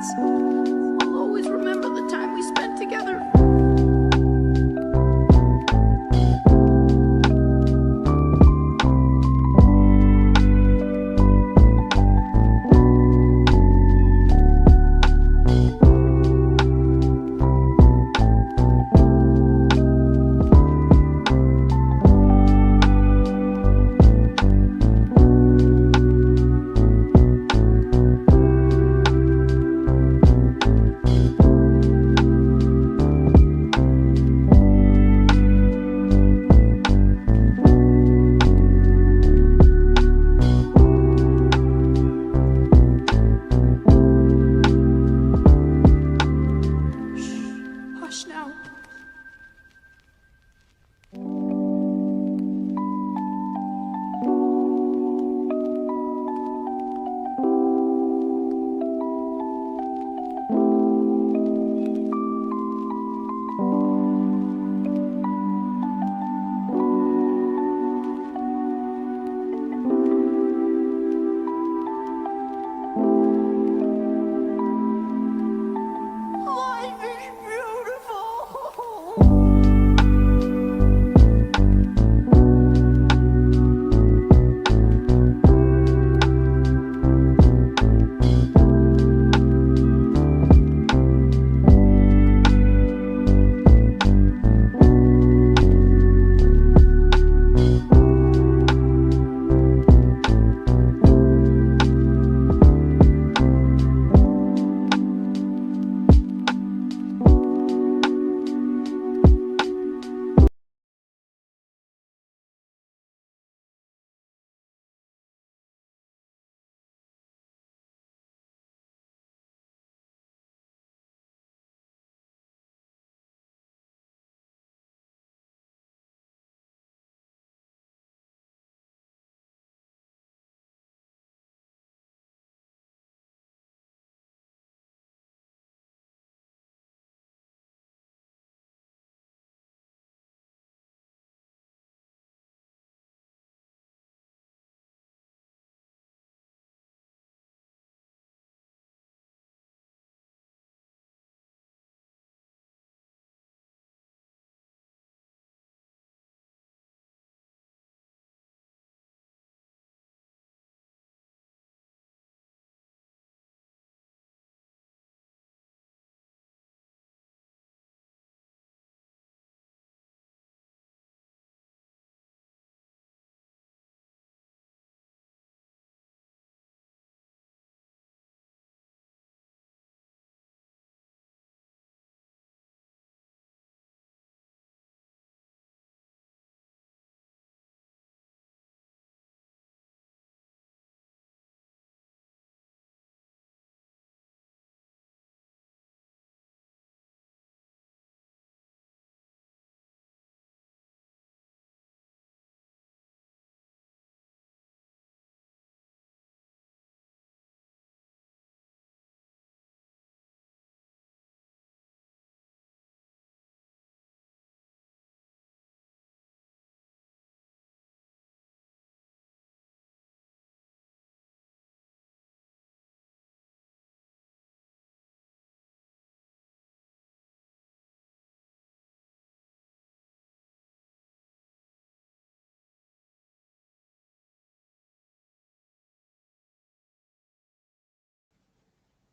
nights. I'll always remember the time we spent together. Hush now. Life is beautiful.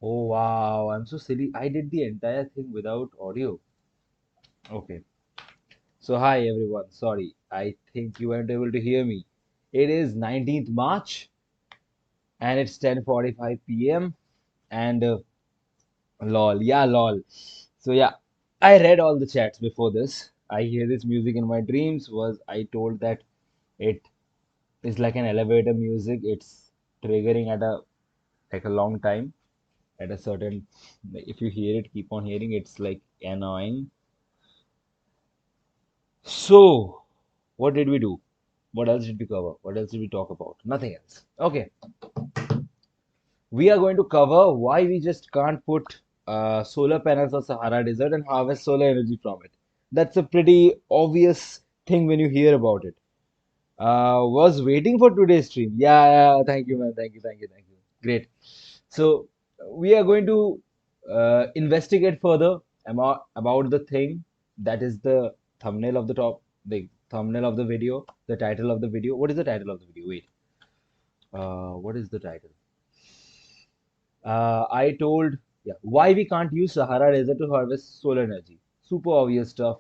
Oh wow, I'm so silly. I did the entire thing without audio. Okay. So hi everyone. Sorry. I think you weren't able to hear me. It is 19th March and it's 10:45 p.m. and lol. Yeah, lol. So yeah, I read all the chats before this. I hear this music in my dreams was I told that it is like an elevator music. It's triggering at a like a long time at a certain like, if you hear it, keep on hearing it's like annoying. So, what did we do? What else did we cover? What else did we talk about? Nothing else. Okay, we are going to cover why we just can't put solar panels on Sahara Desert and harvest solar energy from it. That's a pretty obvious thing when you hear about it. Was waiting for today's stream. Yeah, yeah, thank you, man. Thank you, thank you, thank you. Great. So, we are going to investigate further about the thing that is the thumbnail of the top, the thumbnail of the video, the title of the video. What is the title of the video? Wait, what is the title? I told, yeah, why we can't use Sahara Desert to harvest solar energy. Super obvious stuff.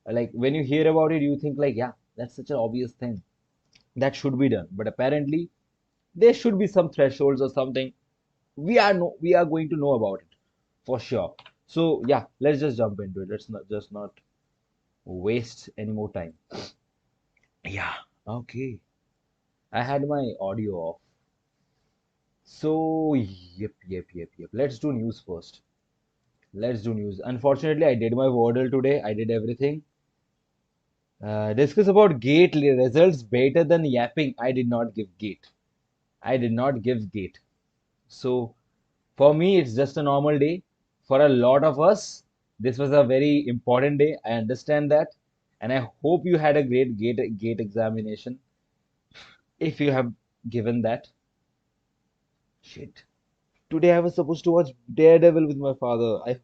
Like when you hear about it, you think like, yeah, that's such an obvious thing that should be done. But apparently, there should be some thresholds or something. We are going to know about it for sure. So yeah, let's just jump into it. Let's not waste any more time. Yeah, okay. I had my audio off. So yep. Let's do news first. Let's do news. Unfortunately, I did my wordle today. I did everything. Discuss about gate results better than yapping. I did not give gate. I did not give gate. So for me, it's just a normal day. For a lot of us, this was a very important day. I understand that. And I hope you had a great gate examination. If you have given that. Shit. Today I was supposed to watch Daredevil with my father. I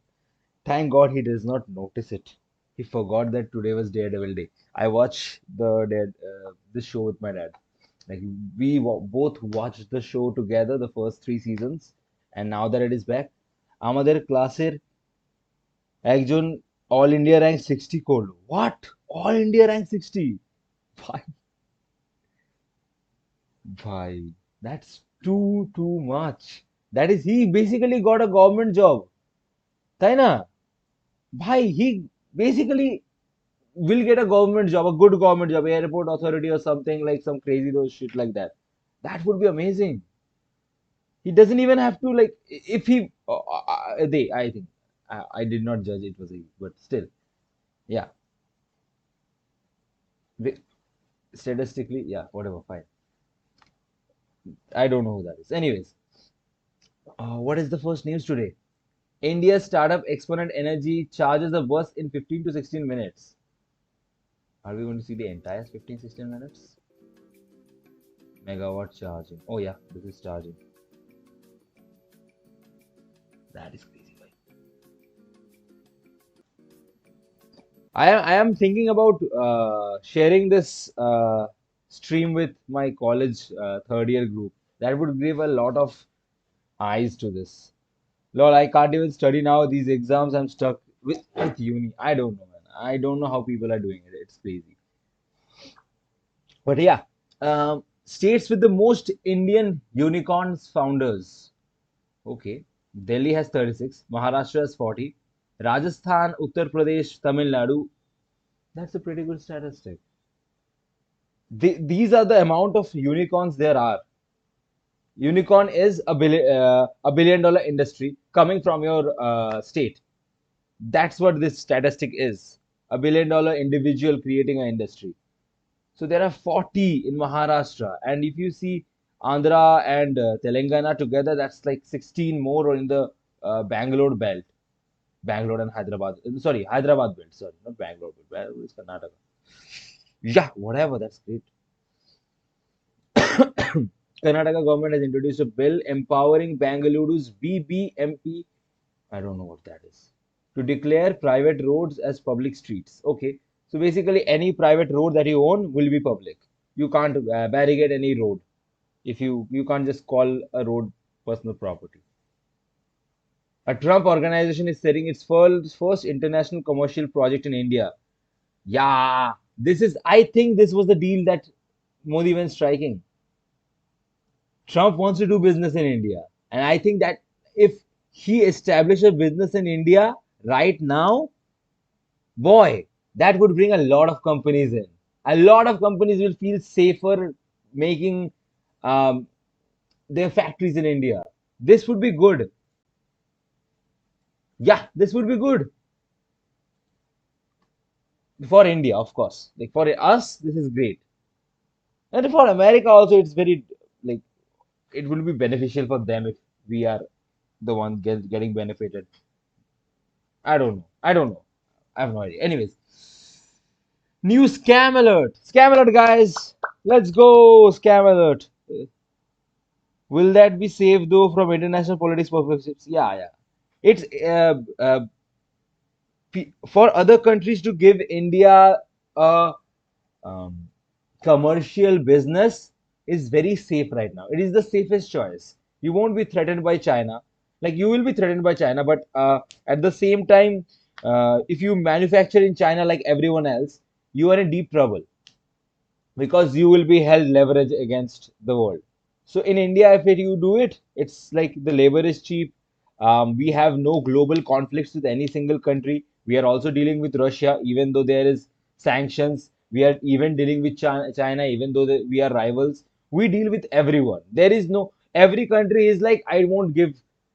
thank God he does not notice it. He forgot that today was Daredevil day. I watched this show with my dad. Like both watched the show together, the first three seasons, and now that it is back, আমাদের ক্লাসের একজন all India rank 60 করলো what all India rank 60 ভাই ভাই that's too much that is he basically got a government job তাই না ভাই he basically will get a government job, a good government job, airport authority or something like some crazy those shit like that. That would be amazing. He doesn't even have to like if he they I think I did not judge it was he, but still, yeah. Statistically, yeah, whatever, fine. I don't know who that is. Anyways, what is the first news today? India's startup Exponent Energy charges a bus in 15 to 16 minutes. Are we going to see the entire 15-16 minutes? Megawatt charging. Oh yeah, this is charging. That is crazy, right? I am thinking about sharing this stream with my college third year group. That would give a lot of eyes to this. Lord, I can't even study now. These exams, I'm stuck with uni. I don't know, man. I don't know how people are doing it. It's crazy. But yeah, states with the most Indian unicorns founders. Okay. Delhi has 36, Maharashtra has 40, Rajasthan, Uttar Pradesh, Tamil Nadu. That's a pretty good statistic. These are the amount of unicorns there are. Unicorn is a billion dollar industry coming from your state. That's what this statistic is. A billion dollar individual creating an industry. So there are 40 in Maharashtra, and if you see Andhra and Telangana together, that's like 16 more in the Bangalore belt. Bangalore and Hyderabad. Sorry, Hyderabad belt. Sorry, not Bangalore belt. Bangalore is Karnataka. Yeah, whatever. That's great. Karnataka government has introduced a bill empowering Bangaluru's BBMP. I don't know what that is. To declare private roads as public streets. Okay, so basically any private road that you own will be public. You can't barricade any road. If you can't just call a road personal property. A Trump organization is setting its first international commercial project in India. Yeah, this is. I think this was the deal that Modi went striking. Trump wants to do business in India. And I think that if he established a business in India right now, boy, that would bring a lot of companies in. A lot of companies will feel safer making um, their factories in India. This would be good. Yeah, this would be good for India, of course. Like for us, this is great. And for America also, it's very like it will be beneficial for them if we are the one getting benefited. I don't know. I don't know. I have no idea. Anyways, new scam alert. Scam alert, guys. Let's go. Scam alert. Will that be safe though from international politics perspectives? Yeah, yeah. It's for other countries to give India a um, commercial business is very safe right now. It is the safest choice. You won't be threatened by China. Like you will be threatened by China, but at the same time, if you manufacture in China like everyone else, you are in deep trouble because you will be held leverage against the world. So in India, if you do it, it's like the labor is cheap. We have no global conflicts with any single country. We are also dealing with Russia, even though there is sanctions. We are even dealing with China, even though we are rivals. We deal with everyone. There is no, every country is like, I won't give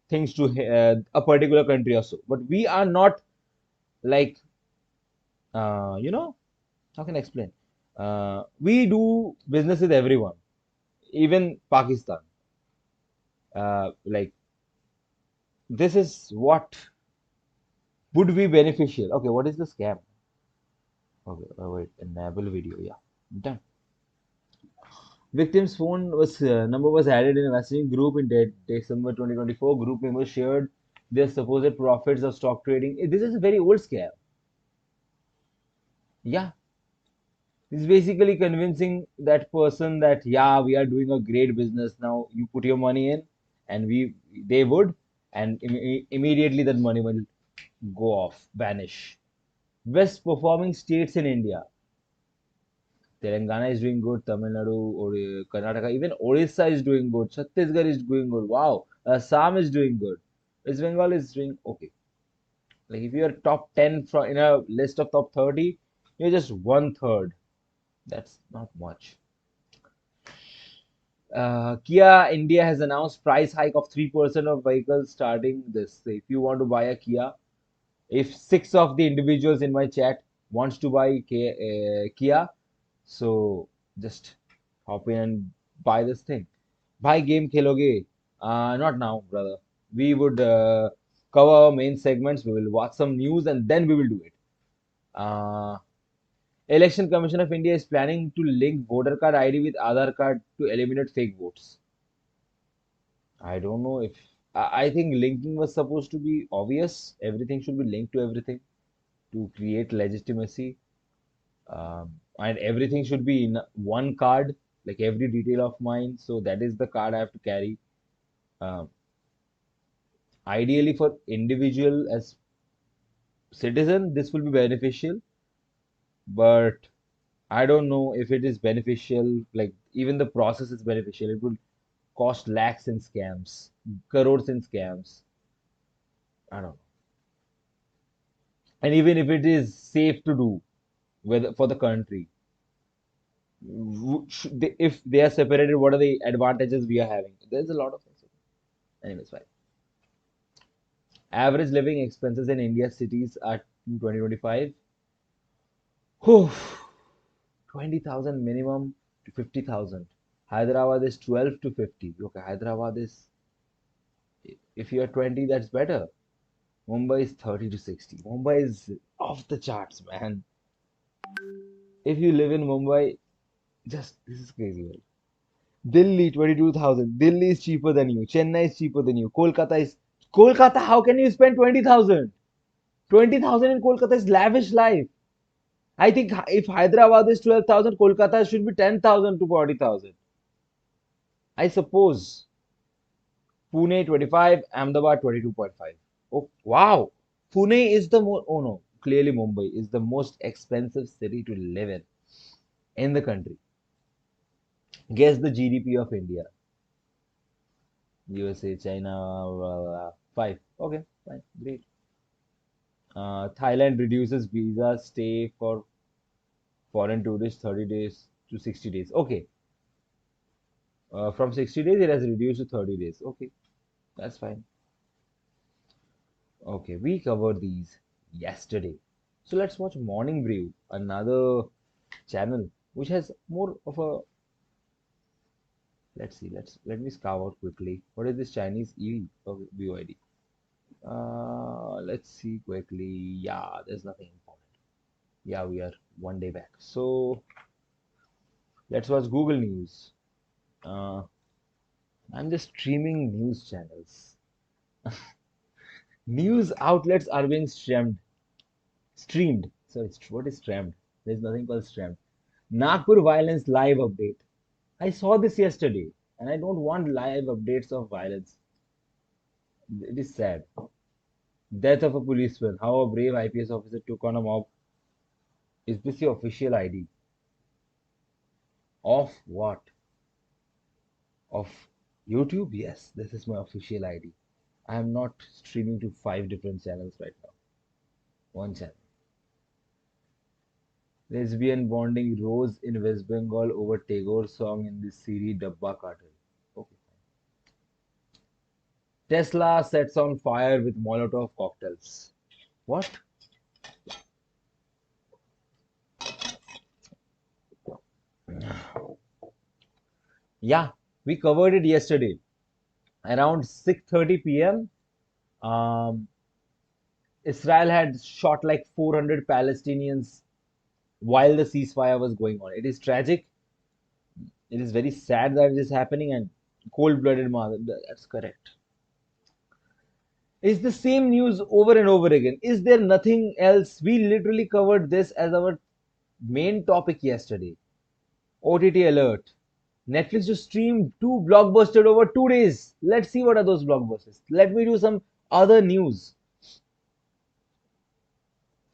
things to a particular country or so. But we are not like, you know, how can I explain? We do business with everyone, even Pakistan. Like this is what would be beneficial. Okay, what is the scam? Okay, wait, enable video. Yeah, done. Victim's phone was number was added in a messaging group in December 2024. Group members shared their supposed profits of stock trading. This is a very old scam. Yeah, it's basically convincing that person that yeah, we are doing a great business now. You put your money in, and they would, and immediately that money will go off, vanish. Best performing states in India. Telangana is doing good, Tamil Nadu or Karnataka, even Orissa is doing good, Chhattisgarh is doing good. Wow, Assam is doing good. West Bengal is doing okay. Like if you are top 10 from in a list of top 30, you're just one third. That's not much. Kia India has announced price hike of 3% of vehicles starting this. So if you want to buy a Kia, if six of the individuals in my chat wants to buy Kia, so just hop in and buy this thing. Buy game kheloge? Not now, brother. We would cover our main segments. We will watch some news and then we will do it. Uh, Election Commission of India is planning to link voter card ID with Aadhaar card to eliminate fake votes. I don't know if I think linking was supposed to be obvious. Everything should be linked to everything to create legitimacy. And everything should be in one card, like every detail of mine. So that is the card I have to carry. Um, Ideally, for individual as citizen, this will be beneficial, but I don't know if it is beneficial. Like even the process is beneficial. It will cost lakhs in scams, crores in scams. I don't know. And even if it is safe to do, whether for the country, if they are separated, what are the advantages we are having? There's a lot of things. Anyways, fine. Average living expenses in India's cities are in 2025. Whew, 20,000 minimum to 50,000. Hyderabad is 12 to 50. Okay, Hyderabad is, if you are 20, that's better. Mumbai is 30 to 60. Mumbai is off the charts, man. If you live in Mumbai, just, this is crazy, man. Delhi, 22,000. Delhi is cheaper than you. Chennai is cheaper than you. Kolkata, how can you spend 20,000? 20,000 in Kolkata is lavish life. I think if Hyderabad is 12,000, Kolkata should be 10,000 to 40,000. I suppose. Pune 25, Ahmedabad 22.5. Oh, wow. Pune is the most, oh no, clearly Mumbai is the most expensive city to live in the country. Guess the GDP of India. USA, China, blah, blah, blah. 5. Okay, fine, great. Thailand reduces visa stay for foreign tourists 30 days to 60 days. Okay, from 60 days it has reduced to 30 days. Okay, that's fine. Okay, we covered these yesterday. So let's watch Morning Brew, another channel which has more of a, let's see, let me scout out quickly. What is this Chinese E BYD? Let's see quickly. Yeah, there's nothing important. Yeah, we are one day back. So let's watch Google News. Uh, I'm just streaming news channels. News outlets are being streamed. Sorry, what is streamed? There's nothing called streamed. Nagpur violence live update. I saw this yesterday, and I don't want live updates of violence. It is sad. Death of a policeman. How a brave IPS officer took on a mob. Is this your official ID? Of what? Of YouTube? Yes, this is my official ID. I am not streaming to five different channels right now. One channel. Lesbian bonding rose in West Bengal over Tagore song in the series Dabba Cartel. Okay. Tesla sets on fire with Molotov cocktails. What? Yeah, we covered it yesterday. Around 6:30 p.m., um, Israel had shot like 400 Palestinians while the ceasefire was going on. It is tragic. It is very sad that it is happening and cold-blooded murder. That's correct. It's the same news over and over again. Is there nothing else? We literally covered this as our main topic yesterday. OTT alert. Netflix just streamed two blockbusters over 2 days. Let's see what are those blockbusters. Let me do some other news.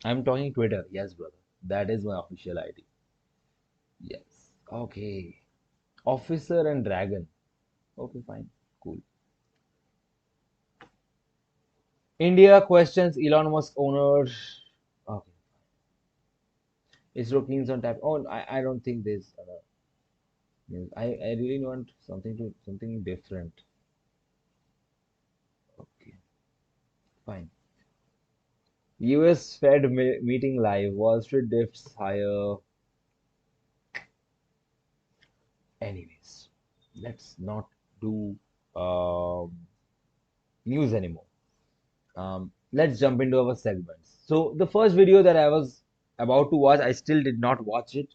I'm talking Twitter. Yes, brother. That is my official ID. Yes. Okay. Officer and Dragon. Okay, fine. Cool. India questions Elon Musk owner. Okay. ISRO keen on tap. Oh, I don't think there's news. I really want something different. Okay, fine. US Fed meeting live. Wall Street dips higher. Anyways, let's not do um, news anymore. Let's jump into our segments. So the first video that I was about to watch, I still did not watch it.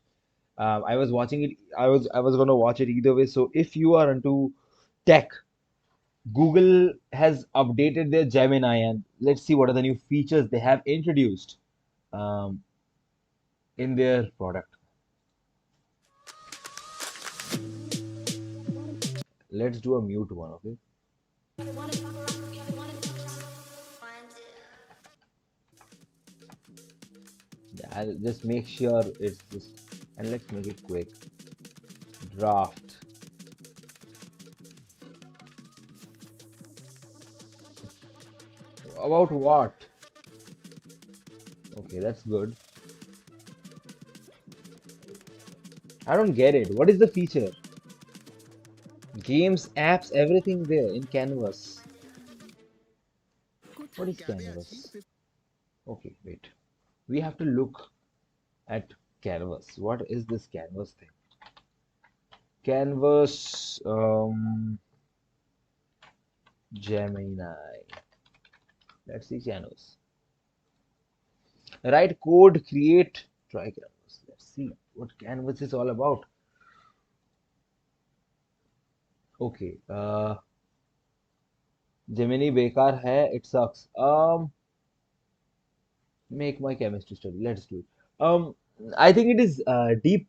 I was watching it. I was gonna watch it either way. So if you are into tech, Google has updated their Gemini, and let's see what are the new features they have introduced um, in their product. Let's do a mute one, okay? Yeah, I'll just make sure it's just, and let's make it quick. Draft. About what? Okay, that's good. I don't get it. What is the feature? Games, apps, everything there in Canvas. What is Canvas? Okay, wait. We have to look at Canvas. What is this Canvas thing? Canvas, Gemini. Let's see Canvas. Write code, create, try Canvas. Let's see what Canvas is all about. Okay, Gemini बेकार है. It sucks. Make my chemistry study. Let's do it. I think it is deep.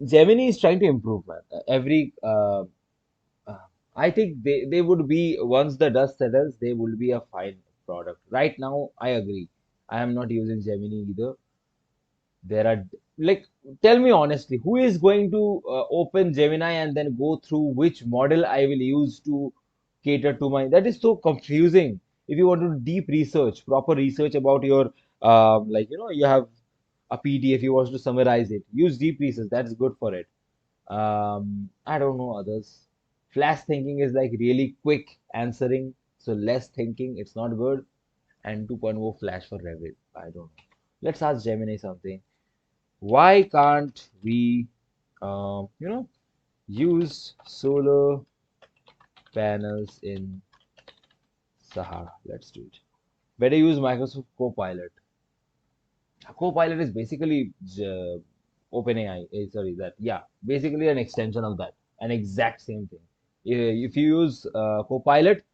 Gemini is trying to improve, man. Every uh, I think they would be once the dust settles, they will be a fine product. Right now, I agree. I am not using Gemini either. There are like, tell me honestly, who is going to open Gemini and then go through which model I will use to cater to my? That is so confusing. If you want to do deep research, proper research about your like you have a PDF, you want to summarize it, use deep research. That's good for it. I don't know others. Flash thinking is like really quick answering, so less thinking, it's not good. And 2.0 flash for Revit. I don't know. Let's ask Gemini something. Why can't we, use solar panels in Sahara? Let's do it. Better use Microsoft Copilot. Copilot is basically OpenAI. Sorry, that yeah, basically an extension of that, an exact same thing. If you use Copilot,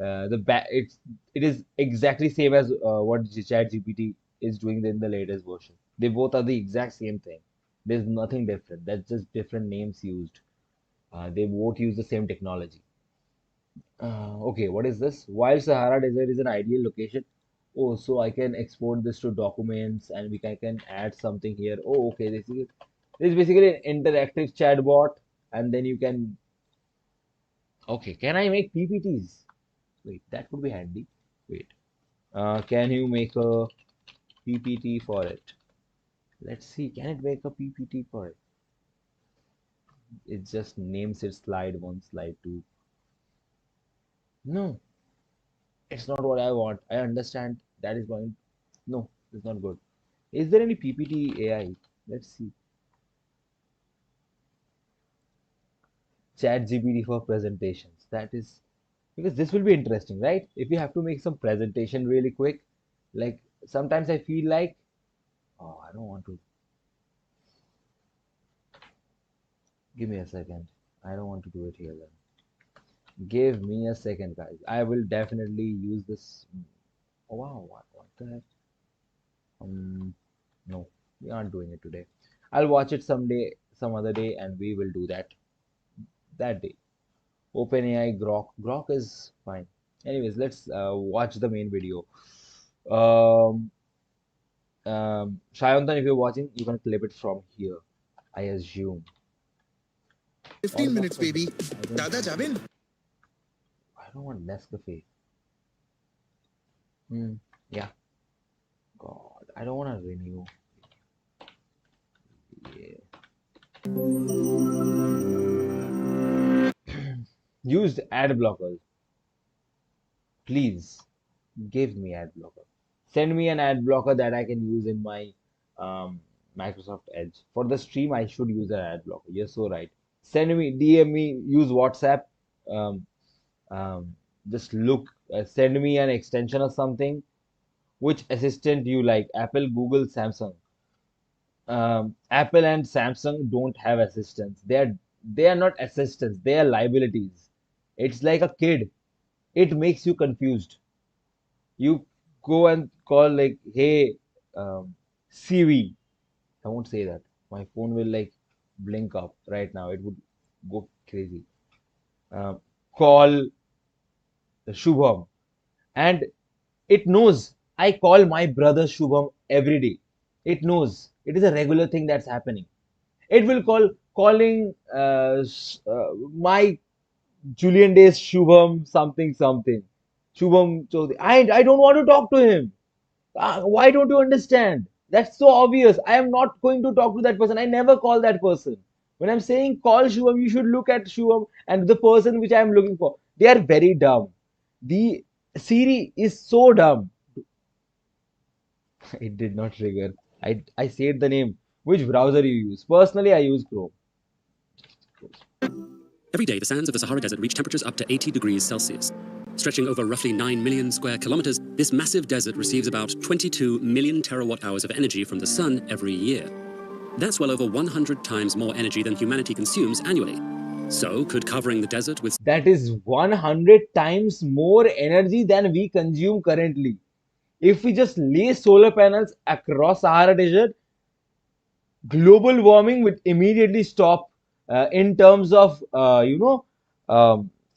it is exactly same as what ChatGPT is doing in the latest version. They both are the exact same thing. There's nothing different. That's just different names used. They both use the same technology. Okay, what is this? While Sahara Desert is an ideal location. Oh, so I can export this to documents and I can add something here. Oh, okay, this is basically an interactive chatbot, and then you can. Okay, can I make PPTs? Wait, that would be handy. Wait, can you make a PPT for it? Let's see, can it make a PPT for it? It just names it slide one, slide two. No, it's not what I want. I understand that is going. No, it's not good. Is there any PPT AI? Let's see. Chat GPT for presentations. That is because this will be interesting, right? If you have to make some presentation really quick, like sometimes I feel like, oh, I don't want to. Give me a second. I don't want to do it here then. Give me a second, guys. I will definitely use this. Oh, wow, what the heck? No, we aren't doing it today. I'll watch it someday, some other day, and we will do that day. OpenAI Grok. Grok is fine. Anyways, let's watch the main video. Um, Shayantan, if you're watching, you can clip it from here. I assume. 15 minutes, baby. I don't, Dada Javin. I don't want Nescafe. Hmm. Yeah. God, I don't want to renew. Yeah. Used ad blockers. Please give me ad blocker. Send me an ad blocker that I can use in my um, Microsoft Edge. For the stream, I should use an ad blocker. You're so right. Send me, DM me, use WhatsApp. Um, um, just look, send me an extension or something. Which assistant you like? Apple, Google, Samsung. Apple and Samsung don't have assistants. They are not assistants. They are liabilities. It's like a kid. It makes you confused. You go and call like, hey, Siri. I won't say that. My phone will like blink up right now. It would go crazy. Um, Call Shubham, and it knows I call my brother Shubham every day. It knows it is a regular thing that's happening. It will calling my Julian days Shubham something something. Shubham Chaudhary. I don't want to talk to him. Why don't you understand? That's so obvious. I am not going to talk to that person. I never call that person. When I'm saying call Shubham, you should look at Shubham and the person which I am looking for. They are very dumb. The Siri is so dumb. It did not trigger. I said the name. Which browser you use? Personally, I use Chrome. Every day, the sands of the Sahara Desert reach temperatures up to 80 degrees Celsius. Stretching over roughly 9 million square kilometers, this massive desert receives about 22 million terawatt hours of energy from the sun every year. That's well over 100 times more energy than humanity consumes annually. So, could covering the desert with That is 100 times more energy than we consume currently. If we just lay solar panels across Sahara Desert, global warming would immediately stop in terms of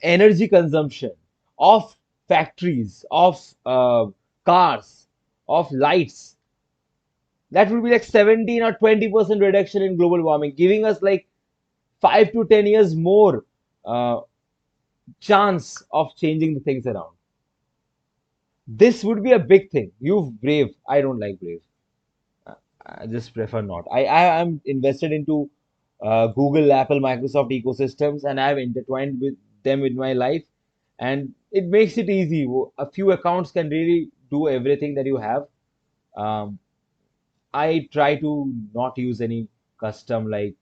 energy consumption of factories, of cars, of lights. That would be like 17 or 20% reduction in global warming, giving us like 5 to 10 years more uh, chance of changing the things around. This would be a big thing. You Brave. I don't like Brave. I just prefer not. I am invested into Google, Apple, Microsoft ecosystems, and I've intertwined with them in my life, and it makes it easy. A few accounts can really do everything that you have. Um, I try to not use any custom like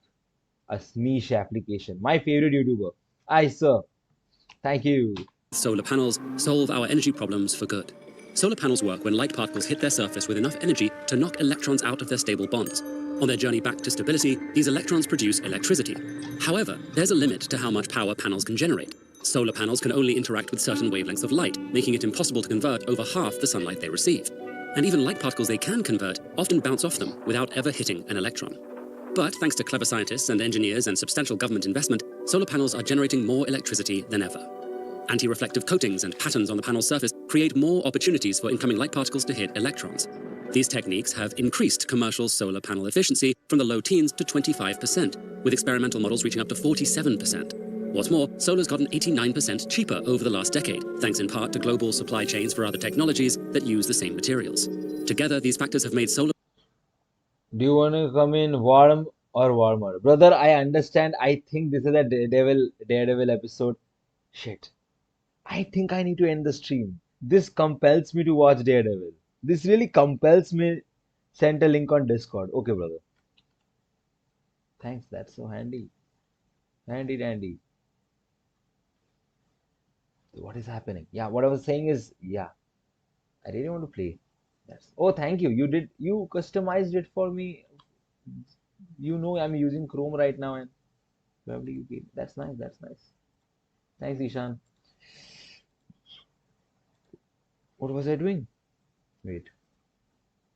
a niche application. My favorite YouTuber. I sir. Thank you. solar panels solve our energy problems for good. Solar panels work when light particles hit their surface with enough energy to knock electrons out of their stable bonds. On their journey back to stability, these electrons produce electricity. However, there's a limit to how much power panels can generate. Solar panels can only interact with certain wavelengths of light, making it impossible to convert over half the sunlight they receive. And even light particles they can convert often bounce off them without ever hitting an electron. But thanks to clever scientists and engineers and substantial government investment, solar panels are generating more electricity than ever. Anti-reflective coatings and patterns on the panel's surface create more opportunities for incoming light particles to hit electrons. These techniques have increased commercial solar panel efficiency from the low teens to 25%, with experimental models reaching up to 47%. What's more, solar's gotten 89% cheaper over the last decade, thanks in part to global supply chains for other technologies that use the same materials. Together, these factors have made solar... Do you want to come in warm or warmer? Brother, I understand. I think this is a Daredevil episode. Shit. I think I need to end the stream. This compels me to watch Daredevil. This really compels me. Send a link on Discord. Okay, brother. Thanks. That's so handy. Handy dandy. What is happening? Yeah, what I was saying is, yeah, I really want to play. Oh, thank you. You customized it for me. You know I'm using Chrome right now, and probably you gave. That's nice. That's nice. Thanks, Ishan. What was I doing? Wait.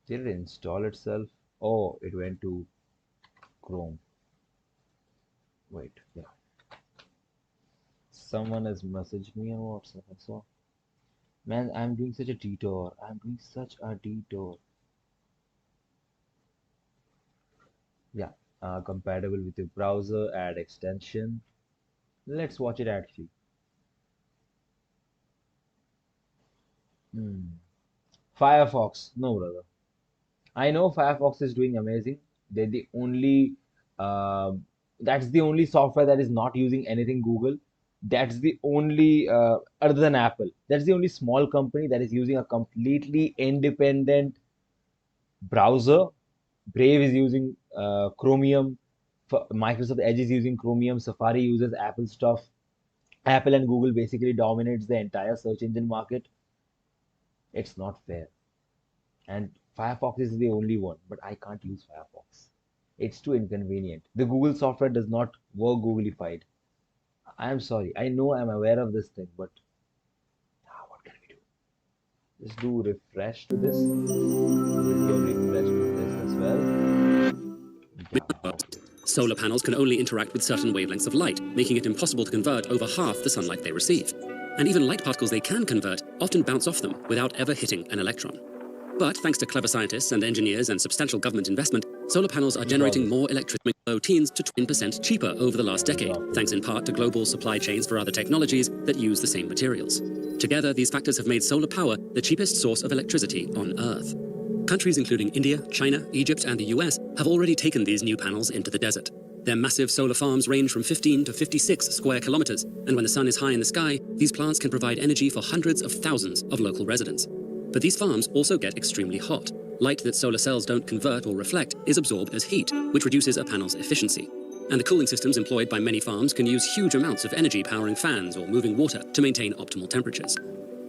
Did it install itself? Oh, it went to Chrome. Wait, yeah. Someone has messaged me on WhatsApp. I saw. Man, I'm doing such a detour. I'm doing such a detour. Yeah, compatible with your browser, add extension. Let's watch it actually. Firefox. No, brother. I know Firefox is doing amazing. They're the only, uh, that's the only software that is not using anything Google. That's the only, other than Apple, that's the only small company that is using a completely independent browser. Brave is using Chromium. Microsoft Edge is using Chromium. Safari uses Apple stuff. Apple and Google basically dominates the entire search engine market. It's not fair. And Firefox is the only one, but I can't use Firefox. It's too inconvenient. The Google software does not work Googleified. I am sorry. I know I'm aware of this thing, but what can we do? Just do refresh to this. We'll do refresh to this as well. Yeah, okay. Solar panels can only interact with certain wavelengths of light, making it impossible to convert over half the sunlight they receive. And even light particles they can convert often bounce off them without ever hitting an electron. But thanks to clever scientists and engineers and substantial government investment, solar panels are generating more electricity low teens to 20% cheaper over the last decade, thanks in part to global supply chains for other technologies that use the same materials. Together, these factors have made solar power the cheapest source of electricity on Earth. Countries including India, China, Egypt, and the US have already taken these new panels into the desert. Their massive solar farms range from 15 to 56 square kilometers, and when the sun is high in the sky, these plants can provide energy for hundreds of thousands of local residents. But these farms also get extremely hot. Light that solar cells don't convert or reflect is absorbed as heat, which reduces a panel's efficiency. And the cooling systems employed by many farms can use huge amounts of energy powering fans or moving water to maintain optimal temperatures.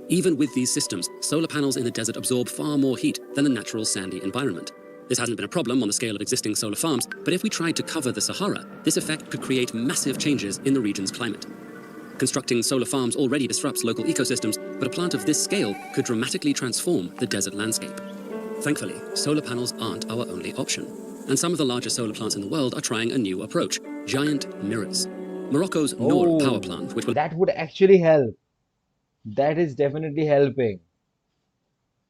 Even with these systems, solar panels in the desert absorb far more heat than the natural sandy environment. This hasn't been a problem on the scale of existing solar farms, but if we tried to cover the Sahara, this effect could create massive changes in the region's climate. Constructing solar farms already disrupts local ecosystems, but a plant of this scale could dramatically transform the desert landscape. Thankfully, solar panels aren't our only option, and some of the largest solar plants in the world are trying a new approach: giant mirrors. Morocco's Noor power plant, which will... That would actually help. That is definitely helping.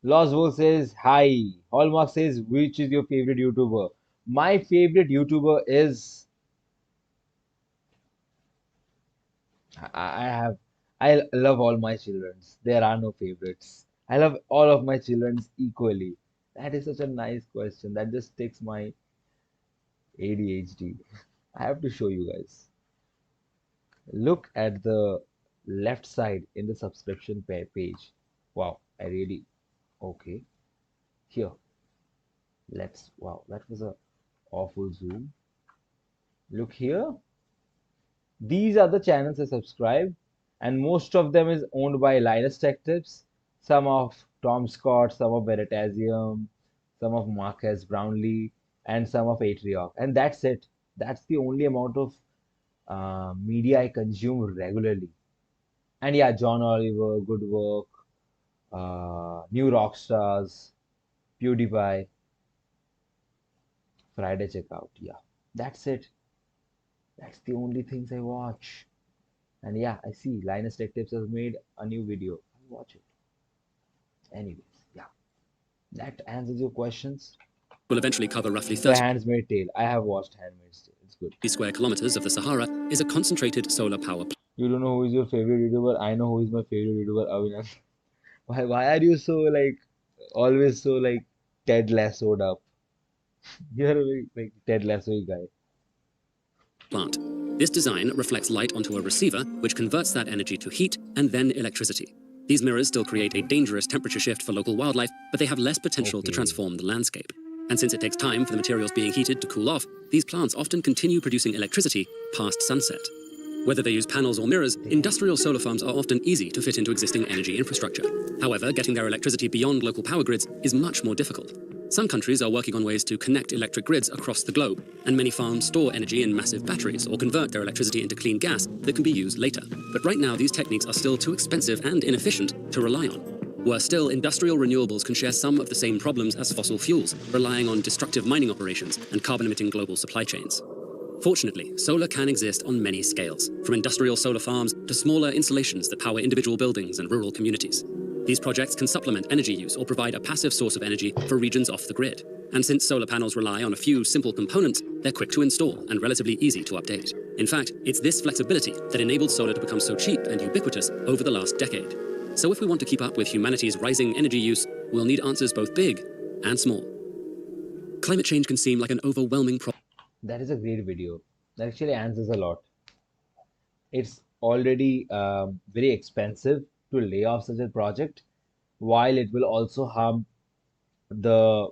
Loswo says, hi. Hallmark says, which is your favorite YouTuber? My favorite YouTuber is... I love all my childrens. There are no favorites. I love all of my childrens equally. That is such a nice question. That just takes my ADHD. I have to show you guys. Look at the left side in the subscription page. Wow, I really... Okay. Here. Wow, that was a awful zoom. Look here. These are the channels I subscribe, and most of them is owned by Linus Tech Tips, some of Tom Scott, some of Veritasium, some of Marques Brownlee, and some of Atrioc. And that's it. That's the only amount of media I consume regularly. And yeah, John Oliver, good work. New rock stars, PewDiePie, Friday checkout. Yeah, that's it. That's the only things I watch. And yeah, I see Linus Tech Tips has made a new video. I'll watch it. Anyways, yeah, that answers your questions. Will eventually cover roughly The 30 Handmaid's Tale. I have watched Handmaid's Tale. It's good. square kilometers of the Sahara is a concentrated solar power You don't know who is your favorite YouTuber? I know who is my favorite YouTuber, Avinash. Why are you so like always so like Ted Lassoed up? You're a very like Ted Lasso guy. plant. This design reflects light onto a receiver, which converts that energy to heat and then electricity. These mirrors still create a dangerous temperature shift for local wildlife, but they have less potential to Okay. transform the landscape. And since it takes time for the materials being heated to cool off, these plants often continue producing electricity past sunset. Whether they use panels or mirrors, industrial solar farms are often easy to fit into existing energy infrastructure. However, getting their electricity beyond local power grids is much more difficult. Some countries are working on ways to connect electric grids across the globe, and many farms store energy in massive batteries or convert their electricity into clean gas that can be used later. But right now, these techniques are still too expensive and inefficient to rely on. Worse still, industrial renewables can share some of the same problems as fossil fuels, relying on destructive mining operations and carbon-emitting global supply chains. Fortunately, solar can exist on many scales, from industrial solar farms to smaller installations that power individual buildings and rural communities. These projects can supplement energy use or provide a passive source of energy for regions off the grid. And since solar panels rely on a few simple components, they're quick to install and relatively easy to update. In fact, it's this flexibility that enabled solar to become so cheap and ubiquitous over the last decade. So if we want to keep up with humanity's rising energy use, we'll need answers both big and small. Climate change can seem like an overwhelming problem. That is a great video. That actually answers a lot. It's already very expensive to lay off such a project, while it will also harm the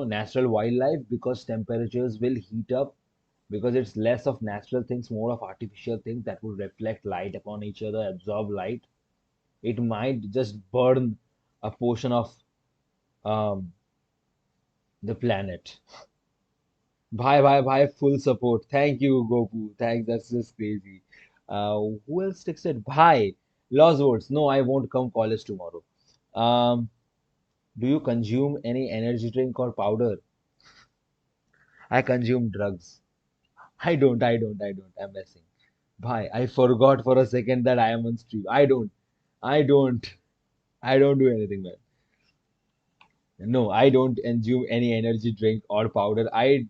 natural wildlife because temperatures will heat up because it's less of natural things, more of artificial things that will reflect light upon each other, absorb light. It might just burn a portion of um, the planet. Bye, full support. Thank you, Goku. Thanks, that's just crazy. Who else texted? Bye. Lost votes. No, I won't come college tomorrow. Um, do you consume any energy drink or powder? I consume drugs. I'm messing. Bye. I forgot for a second that I am on stream. I don't, I don't do anything, man. No, I don't consume any energy drink or powder. I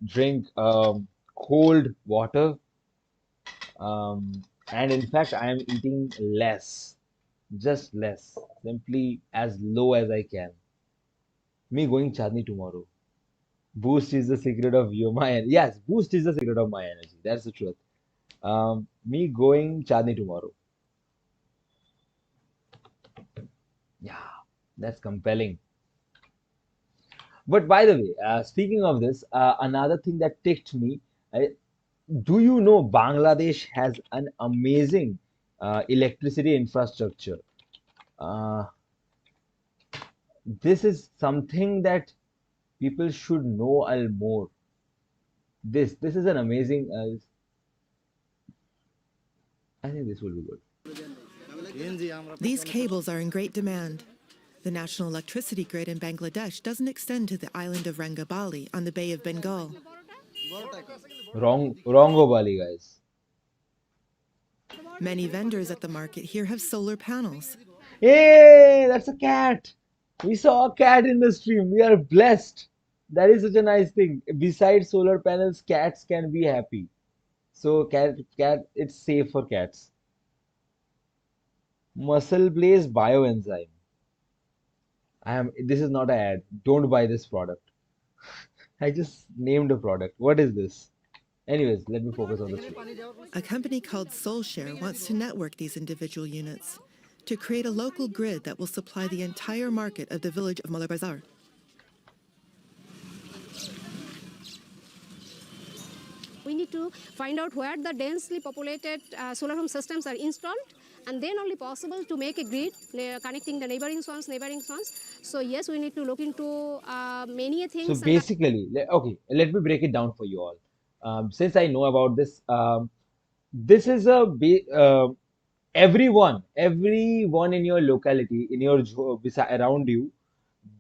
drink cold water. And in fact, I am eating less, just less, simply as low as I can. Me going Chandni tomorrow. Boost is the secret of my yes, boost is the secret of my energy. That's the truth. Me going Chandni tomorrow. Yeah, that's compelling. But by the way, speaking of this, another thing that ticked me, I, do you know Bangladesh has an amazing electricity infrastructure? Uh, this is something that people should know a more. This is an amazing. I think this will be good. These cables are in great demand. The national electricity grid in Bangladesh doesn't extend to the island of Rangabali on the Bay of Bengal. Wrongo Bali, guys. Many vendors at the market here have solar panels. Hey, that's a cat. We saw a cat in the stream. We are blessed. That is such a nice thing. Besides solar panels, cats can be happy. So it's safe for cats. Muscle Blaze bioenzyme. This is not an ad. Don't buy this product. I just named a product. What is this? Anyways, let me focus on the stream. A company called SoulShare wants to network these individual units to create a local grid that will supply the entire market of the village of Molar Bazar. We need to find out where the densely populated solar home systems are installed, and then only possible to make a grid connecting the neighboring swans. So yes, we need to look into many things. So basically, okay, let me break it down for you all. Since I know about this, this is a everyone in your locality, in your around you,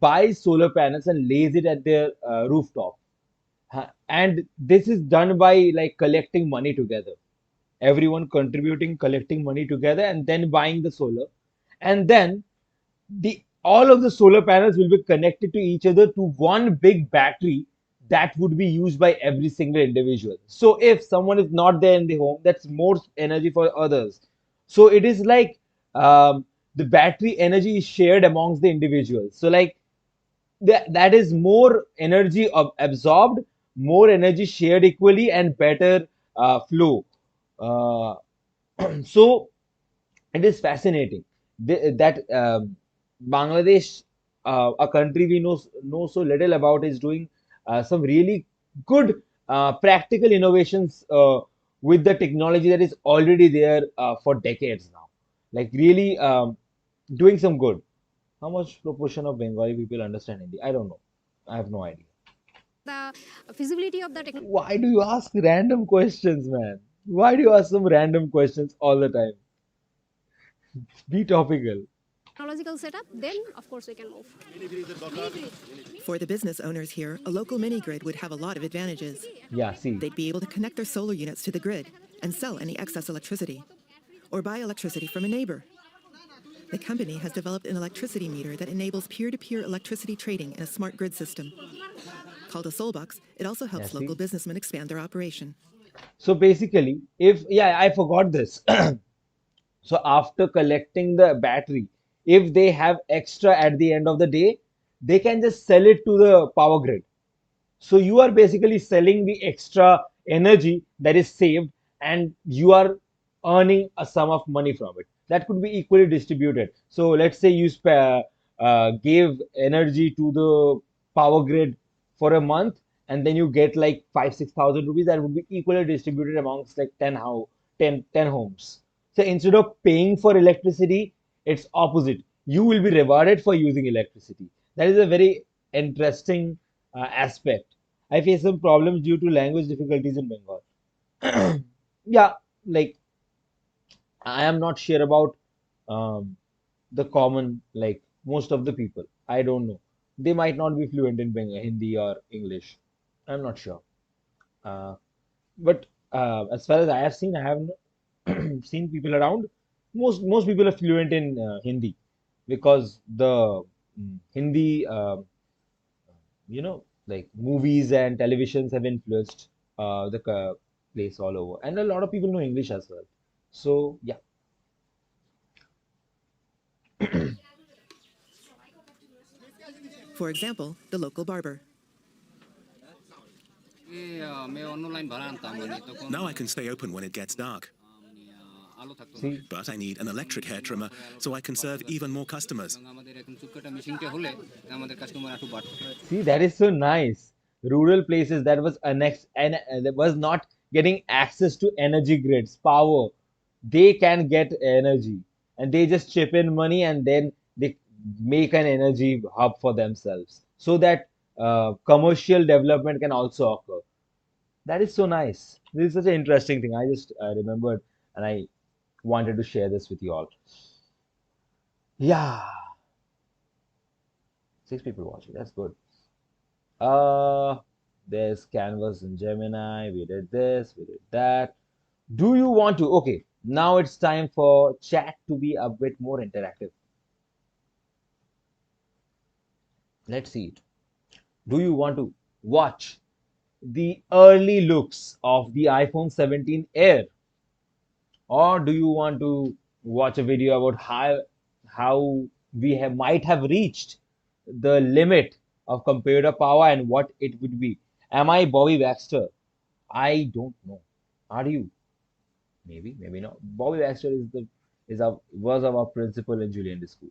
buys solar panels and lays it at their rooftop. And this is done by like collecting money together. Everyone contributing, collecting money together, and then buying the solar. And then the all of the solar panels will be connected to each other to one big battery that would be used by every single individual. So if someone is not there in the home, that's more energy for others. So it is like the battery energy is shared amongst the individuals. So like that is more energy absorbed, more energy shared equally, and better flow. Uh, so it is fascinating that Bangladesh, a country we know so little about, is doing some really good practical innovations with the technology that is already there for decades now. Like really doing some good. How much proportion of Bengali people understand Hindi? I don't know. I have no idea. The feasibility of the Why do you ask random questions, man? Why do you ask some random questions all the time? Be topical. technological setup, then of course we can move. For the business owners here, a local mini grid would have a lot of advantages. Yeah, see. They'd be able to connect their solar units to the grid and sell any excess electricity, or buy electricity from a neighbor. The company has developed an electricity meter that enables peer-to-peer electricity trading in a smart grid system. Called a Soulbox, it also helps see. local businessmen expand their operation. So basically, I forgot this. So after collecting the battery, if they have extra at the end of the day, they can just sell it to the power grid. So you are basically selling the extra energy that is saved, and you are earning a sum of money from it. That could be equally distributed. So let's say you gave energy to the power grid for a month, and then you get like 5 6,000 rupees. That would be equally distributed amongst like 10 homes. So instead of paying for electricity, it's opposite. You will be rewarded for using electricity. That is a very interesting aspect. I face some problems due to language difficulties in Bengal. Yeah, like I am not sure about um, the common, like most of the people. I don't know. They might not be fluent in Hindi or English. I'm not sure. Uh, but as far as I have seen, I have seen people around. Most people are fluent in Hindi because the Hindi, like movies and televisions have influenced the place all over, and a lot of people know English as well. So yeah. For example, the local barber. Now I can stay open when it gets dark. See, But I need an electric hair trimmer so I can serve even more customers. see, that is so nice. Rural places that was annexed and that was not getting access to energy grids, power. They can get energy, and they just chip in money, and then they make an energy hub for themselves, so that commercial development can also occur. That is so nice. This is such an interesting thing. I just remembered, and I wanted to share this with you all. Yeah, 6 people watching. That's good. Uh, there's Canvas and Gemini. We did this, we did that. Do you want to? Okay, now it's time for chat to be a bit more interactive. Let's see it. Do you want to watch the early looks of the iPhone 17 Air? Or do you want to watch a video about how we might have reached the limit of computer power and what it would be? Am I Bobby Baxter? I don't know. Are you? Maybe, maybe not. Bobby Baxter was our principal in Julian School.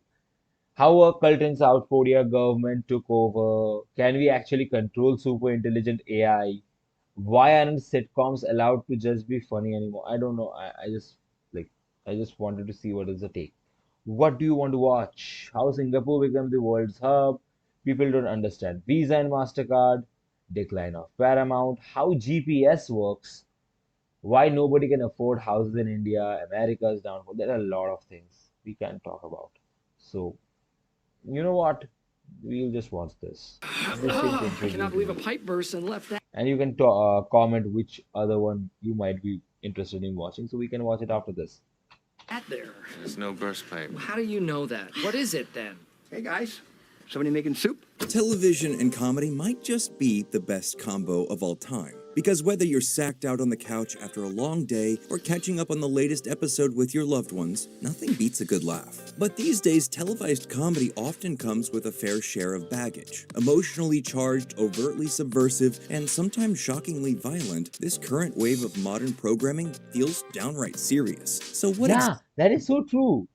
How a cult in South Korea government took over. Can we actually control super intelligent AI? Why aren't sitcoms allowed to just be funny anymore? I don't know. I just wanted to see what is the take. What do you want to watch? How Singapore became the world's hub? People don't understand Visa and MasterCard, decline of Paramount, how GPS works. Why nobody can afford houses in India, America's downfall. There are a lot of things we can talk about. So, you know what? We'll just watch this. This seems I cannot intriguing to believe a me. pipe burst and left that And you can comment which other one you might be interested in watching, so we can watch it after this. there. There's no burst pipe. How do you know that? What is it then? Hey guys, somebody making soup? Television and comedy might just be the best combo of all time. Because whether you're sacked out on the couch after a long day or catching up on the latest episode with your loved ones, nothing beats a good laugh. But these days, televised comedy often comes with a fair share of baggage. Emotionally charged, overtly subversive, and sometimes shockingly violent, this current wave of modern programming feels downright serious. So what Yeah, that is so true.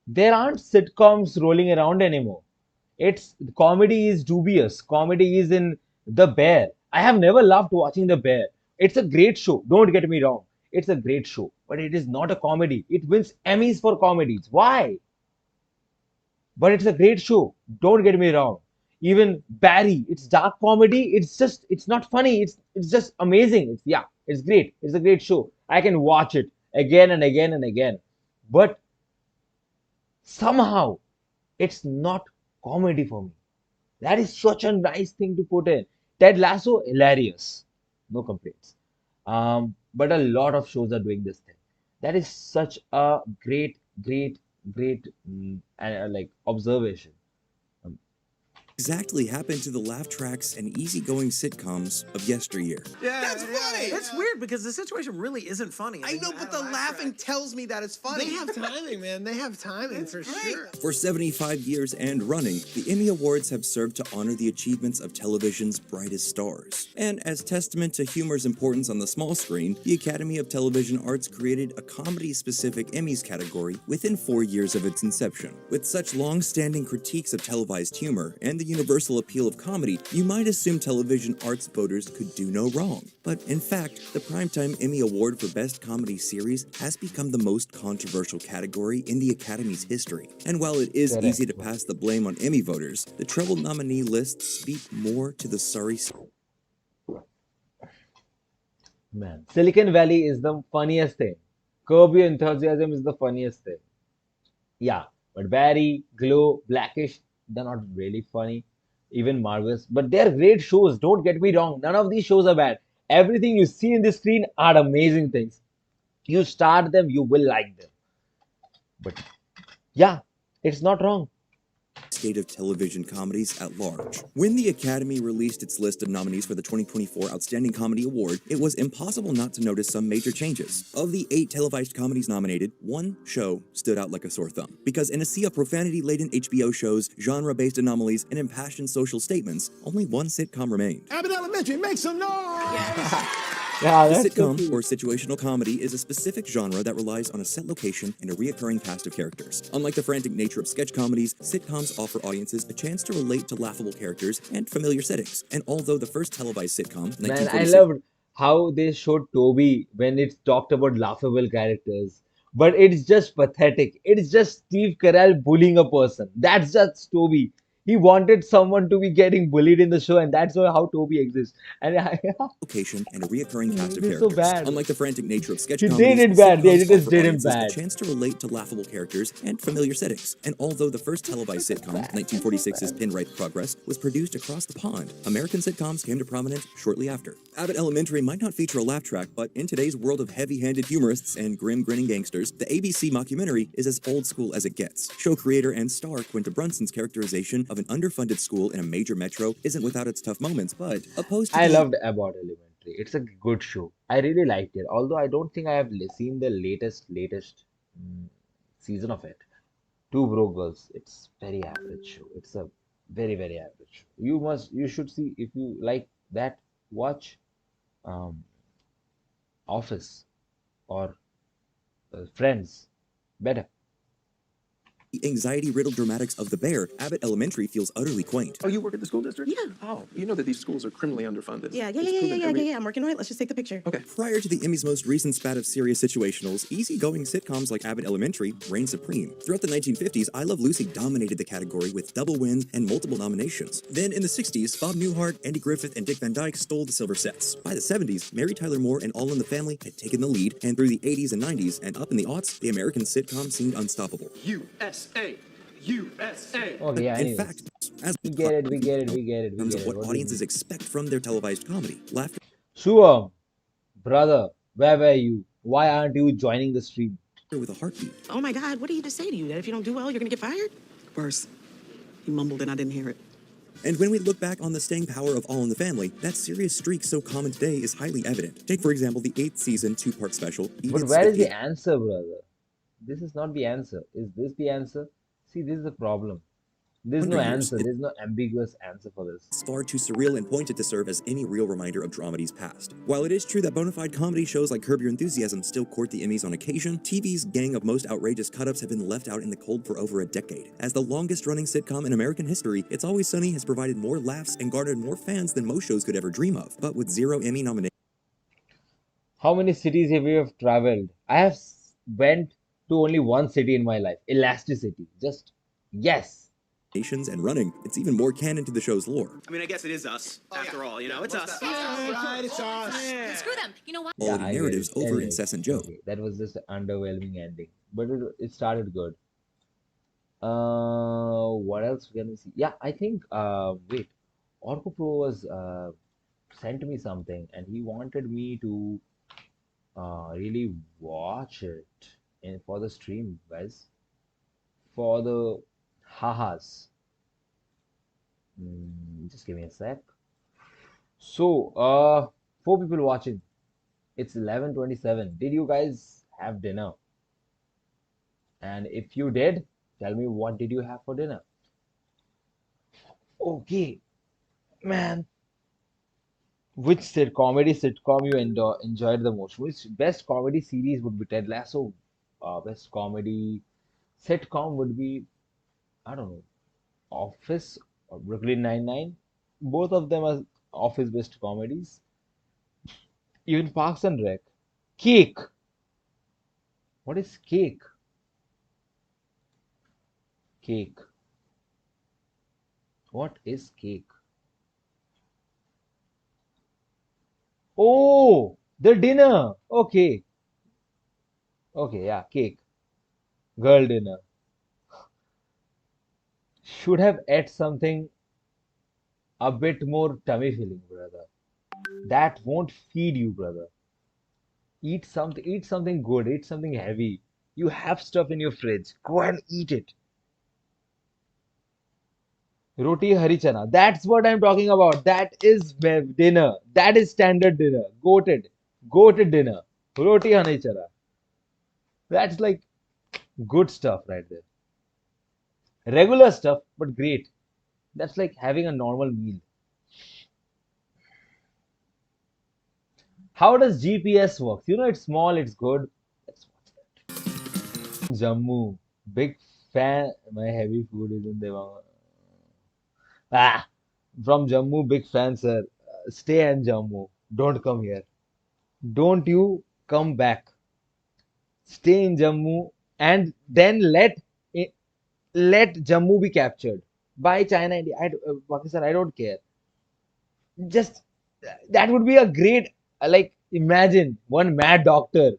There aren't sitcoms rolling around anymore. It's comedy is dubious. Comedy is in The Bear. I have never loved watching The Bear. It's a great show. Don't get me wrong. It's a great show, but it is not a comedy. It wins Emmys for comedies. Why? But it's a great show. Don't get me wrong. Even Barry, it's dark comedy. It's not funny. It's just amazing. It's great. It's a great show. I can watch it again and again and again. But somehow it's not comedy for me. That is such a nice thing to put in. Ted Lasso, hilarious. No complaints. But a lot of shows are doing this thing. That is such a great, like observation. exactly happened to the laugh tracks and easygoing sitcoms of yesteryear? Yeah, that's funny. It's weird because the situation really isn't funny. I know, but the laughing tells me that it's funny. They have timing, man. They have timing for sure. For 75 years and running, the Emmy Awards have served to honor the achievements of television's brightest stars. And as testament to humor's importance on the small screen, the Academy of Television Arts created a comedy-specific Emmys category within 4 years of its inception. With such long-standing critiques of televised humor and the universal appeal of comedy, you might assume television arts voters could do no wrong. But in fact, the Primetime Emmy Award for Best Comedy Series has become the most controversial category in the Academy's history. And while it is easy to pass the blame on Emmy voters, the treble nominee lists speak more to the sorry. Man, Silicon Valley is the funniest thing. Curb Your Enthusiasm is the funniest thing. Yeah, but Barry, Glow, Blackish, they're not really funny. Even Marvelous, but they're great shows. Don't get me wrong. None of these shows are bad. Everything you see in the screen are amazing things. You start them, you will like them. But yeah, it's not wrong. State of television comedies at large. When the Academy released its list of nominees for the 2024 Outstanding Comedy Award, it was impossible not to notice some major changes. Of the 8 televised comedies nominated, one show stood out like a sore thumb. Because in a sea of profanity-laden HBO shows, genre-based anomalies, and impassioned social statements, only one sitcom remained. Abbott Elementary, make some noise! Yeah, The that's so sitcom, cute. or situational comedy, is a specific genre that relies on a set location and a reoccurring cast of characters. Unlike the frantic nature of sketch comedies, sitcoms offer audiences a chance to relate to laughable characters and familiar settings. And although the first televised sitcom, Man, I 1946, loved how they showed Toby when it talked about laughable characters. But it's just pathetic. It's just Steve Carell bullying a person. That's just Toby. He wanted someone to be getting bullied in the show, and that's how Toby exists. And location and a reoccurring cast of it is so characters. bad. Unlike the frantic nature of sketch He comedies, did it bad. The sitcoms editors offer did him audiences bad. a chance to relate to laughable characters and familiar settings. And although the first televised sitcom, 1946's Pinripe Progress, was produced across the pond, American sitcoms came to prominence shortly after. Abbott Elementary might not feature a laugh track, but in today's world of heavy-handed humorists and grim grinning gangsters, the ABC mockumentary is as old school as it gets. Show creator and star Quinta Brunson's characterization of an underfunded school in a major metro isn't without its tough moments, but opposed to I the loved Abbott Elementary. It's a good show. I really liked it. Although I don't think I have seen the latest season of it. Two Broke Girls. It's very average show. It's a very average show. You should see if you like that. Watch um, Office or Friends. Better. The anxiety-riddled dramatics of The Bear, Abbott Elementary feels utterly quaint. Oh, you work at the school district? Yeah. Oh, you know that these schools are criminally underfunded. Yeah, It's proven every- I'm working on it. Let's just take the picture. Okay. Prior to the Emmys' most recent spat of serious situationals, easygoing sitcoms like Abbott Elementary reigned supreme. Throughout the 1950s, I Love Lucy dominated the category with double wins and multiple nominations. Then in the 60s, Bob Newhart, Andy Griffith, and Dick Van Dyke stole the silver sets. By the 70s, Mary Tyler Moore and All in the Family had taken the lead, and through the 80s and 90s, and up in the aughts, the American sitcom seemed unstoppable. USA! USA! Okay, yeah, In anyways. fact, as We get it. terms of what audiences expect from their televised comedy, laughter Shivam, brother, where were you? Why aren't you joining the stream? with a heartbeat. Oh my God, what did he just say to you? That if you don't do well, you're gonna get fired? Worse. He mumbled and I didn't hear it. And when we look back on the staying power of All in the Family, that serious streak so common today is highly evident. Take, for example, the 8th season two-part special. But where is the answer, brother? This is not the answer. Is this the answer? See, this is the problem. There's no answer. There's no ambiguous answer for this. It's far too surreal and pointed to serve as any real reminder of dramedies past. While it is true that bona fide comedy shows like Curb Your Enthusiasm still court the Emmys on occasion, TV's gang of most outrageous cut-ups have been left out in the cold for over a decade. As the longest-running sitcom in American history, It's Always Sunny has provided more laughs and garnered more fans than most shows could ever dream of. But with 0 Emmy nominations, How many cities have you traveled? I have went to only one city in my life, Elasticity. Just yes. and running, it's even more canon to the show's lore. I mean, I guess it is us, after all, you know, it's us. Right, it's us. Screw them. You know what? Quality I get narratives it. over Anyways, incessant joke. okay, that was just an underwhelming ending, but it started good. What else can we see? Yeah, I think wait, Orko Pro was sent me something and he wanted me to really watch it for the stream, guys, for the hahas. Just give me a sec. So, 4 people watching. It's 11:27. Did you guys have dinner? And if you did, tell me what did you have for dinner? Okay, man. Which comedy sitcom you enjoyed the most? Which best comedy series would be Ted Lasso? Best comedy sitcom would be, I don't know, Office or Brooklyn Nine-Nine. Both of them are office-based comedies. Even Parks and Rec. Cake. What is cake? Cake. What is cake? Oh, the dinner. Okay. Okay, yeah, cake. Girl dinner. Should have ate something a bit more tummy filling, brother. That won't feed you, brother. Eat something good, eat something heavy. You have stuff in your fridge. Go and eat it. Roti hari chana. That's what I'm talking about. That is dinner. That is standard dinner. Goated. Goated dinner. Roti hari chana. That's like good stuff right there. Regular stuff, but great. That's like having a normal meal. How does GPS work? You know, it's small, it's good. Let's watch that. Jammu. Big fan. My heavy food is in Devang. Ah, from Jammu, big fan, sir. Stay in Jammu. Don't come here. Don't you come back. Stay in Jammu and then let Jammu be captured by China, India, Pakistan. I don't care. Just that would be a great, like, imagine one mad doctor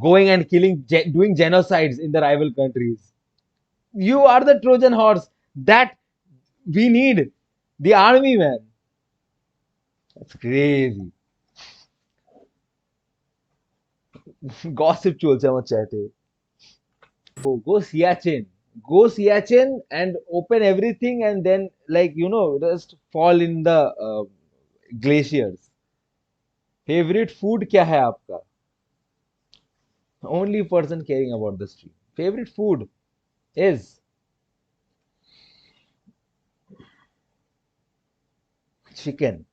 going and doing genocides in the rival countries. You are the Trojan horse that we need. The army, man. That's crazy. Gossip চলছে আমার চ্যাটে. Go Siachen. Go Siachen and open everything and then, like, you know, just fall in the glaciers. Favorite food क्या है आपका? Only person caring about the stream. Favorite food is chicken.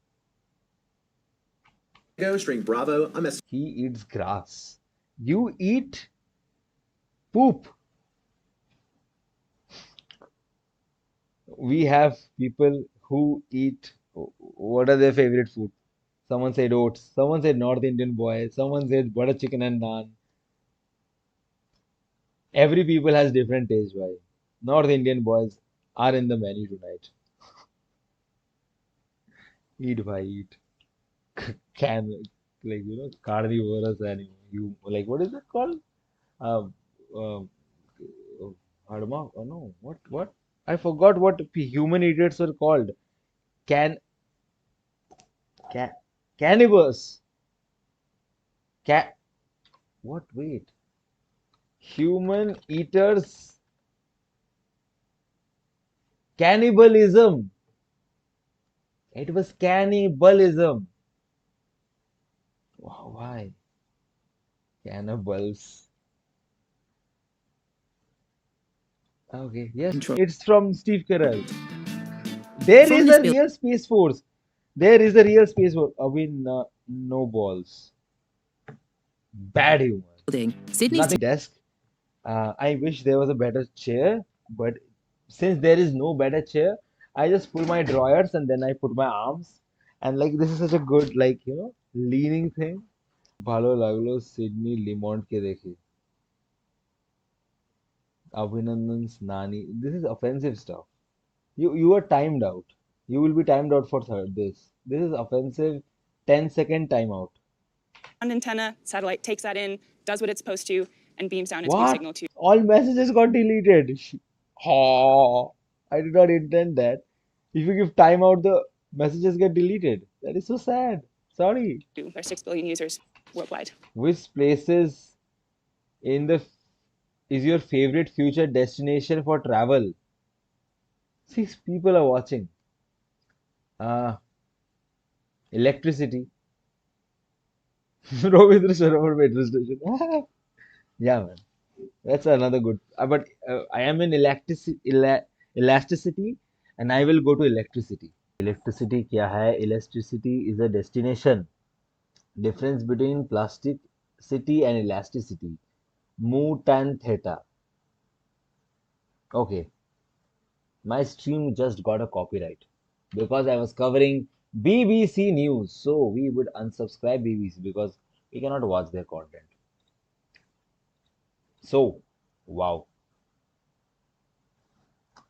Go string Bravo. I'm a He eats grass. You eat poop. we have people who eat, what are their favorite food? Someone said oats, someone said North Indian boy, someone said butter chicken and naan. Every people has different taste, why? North Indian boys are in the menu tonight. Eat by eat. Can, like, carnivorous animal. You, like, what is it called? Um, um, Hadma? Oh no, what? I forgot what human idiots are called. Can, can, cannibals. Cat, what? Wait. Human eaters. Cannibalism. It was cannibalism. Why? Cannibals. Okay, yes, it's from Steve Carell. There is a real Space Force. There is a real Space Force. I mean, no balls. Bad humor. Nothing desk. I wish there was a better chair, but since there is no better chair, I just pull my drawers and then I put my arms. And like this is such a good, like, leaning thing. Bhalo laglo Sydney Limont ke dekhe. Abhinandan's Nani. This is offensive stuff. You are timed out. You will be timed out for this. This is offensive. 10-second timeout. Antenna satellite takes that in, does what it's supposed to, and beams down its beam What? signal to. All messages got deleted. Oh, I did not intend that. If you give timeout, the messages get deleted. That is so sad. Sorry. There's 6 billion users worldwide. Which places in the is your favorite future destination for travel? 6 people are watching. Electricity. Ravindra Sarovar metro station. Yeah, man. That's another good. But I am in elasticity, and I will go to electricity. Electricity क्या है? Elasticity is a destination. Difference between plasticity and elasticity. Mu tan theta. Okay, my stream just got a copyright because I was covering BBC News. So we would unsubscribe BBC because we cannot watch their content. So, wow.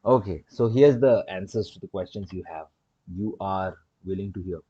Okay, so here's the answers to the questions you have. You are willing to hear.